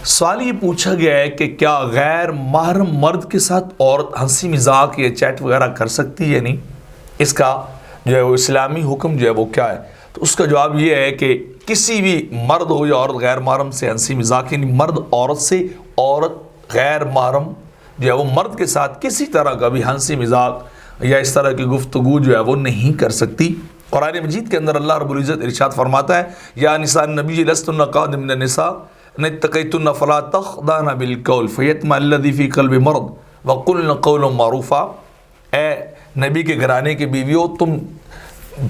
سوال یہ پوچھا گیا ہے کہ کیا غیر محرم مرد کے ساتھ عورت ہنسی مذاق یا چیٹ وغیرہ کر سکتی ہے یا نہیں، اس کا جو ہے وہ اسلامی حکم جو ہے وہ کیا ہے؟ تو اس کا جواب یہ ہے کہ کسی بھی مرد ہو یا عورت غیر محرم سے ہنسی مذاق، یعنی مرد عورت سے، عورت غیر محرم جو ہے وہ مرد کے ساتھ کسی طرح کا بھی ہنسی مذاق یا اس طرح کی گفتگو جو ہے وہ نہیں کر سکتی۔ قرآن مجید کے اندر اللہ رب العزت ارشاد فرماتا ہے، یا نساء النبی لستن قاعد من النساء ان اتقیتن فلا تخضعن بالقول فیطمع الذی فی قلب مرض وقلن قولا معروفا۔ اے نبی کے گھرانے کی بیویوں، تم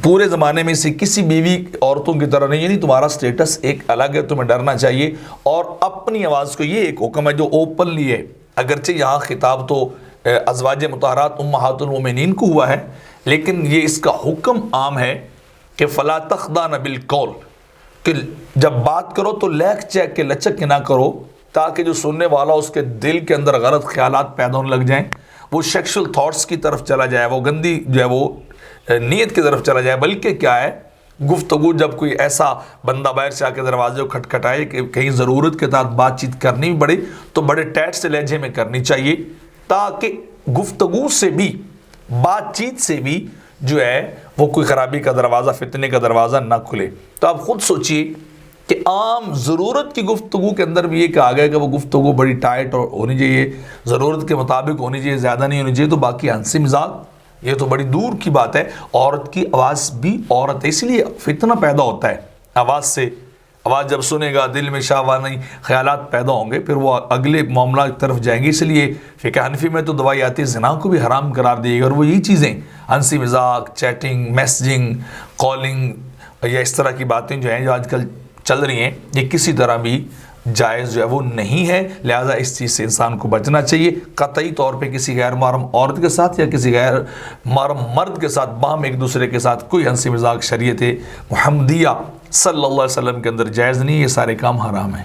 پورے زمانے میں سے کسی بیوی عورتوں کی طرح نہیں، یعنی تمہارا سٹیٹس ایک الگ ہے، تمہیں ڈرنا چاہیے، اور اپنی آواز کو، یہ ایک حکم ہے جو اوپنلی ہے، اگرچہ یہاں خطاب تو ازواج مطہرات امہات المومنین کو ہوا ہے، لیکن یہ اس کا حکم عام ہے کہ فلا تخضعن بالقول، کہ جب بات کرو تو لیک چیک کے لچک کے نہ کرو، تاکہ جو سننے والا اس کے دل کے اندر غلط خیالات پیدا ہونے لگ جائیں، وہ سیکشل تھاٹس کی طرف چلا جائے، وہ گندی جو ہے وہ نیت کی طرف چلا جائے، بلکہ کیا ہے گفتگو، جب کوئی ایسا بندہ باہر سے آ کے دروازے کو کھٹکھٹائے کہ کہیں ضرورت کے تحت بات چیت کرنی پڑے تو بڑے ٹیٹ سے لہجے میں کرنی چاہیے، تاکہ گفتگو سے بھی، بات چیت سے بھی جو ہے وہ کوئی خرابی کا دروازہ، فتنے کا دروازہ نہ کھلے۔ تو آپ خود سوچئے کہ عام ضرورت کی گفتگو کے اندر بھی یہ کہا گیا کہ وہ گفتگو بڑی ٹائٹ ہونی چاہیے، ضرورت کے مطابق ہونی چاہیے، زیادہ نہیں ہونی چاہیے، تو باقی ہنسی مذاق یہ تو بڑی دور کی بات ہے۔ عورت کی آواز بھی عورت ہے، اس لیے فتنہ پیدا ہوتا ہے آواز سے۔ آواز جب سنے گا دل میں شاہوانہ خیالات پیدا ہوں گے، پھر وہ اگلے معاملات کی طرف جائیں گے۔ اس لیے فقہ حنفی میں تو دوائی آتی ہے زنا کو بھی حرام قرار دی گئی، اور وہ یہی چیزیں ہنسی مذاق، چیٹنگ، میسجنگ، کالنگ یا اس طرح کی باتیں جو ہیں جو آج کل چل رہی ہیں، یہ کسی طرح بھی جائز جو ہے وہ نہیں ہے، لہٰذا اس چیز سے انسان کو بچنا چاہیے۔ قطعی طور پہ کسی غیر محرم عورت کے ساتھ یا کسی غیر محرم مرد کے ساتھ باہم ایک دوسرے کے ساتھ کوئی ہنسی مذاق شریعت محمدیہ صلی اللہ علیہ وسلم کے اندر جائز نہیں، یہ سارے کام حرام ہیں۔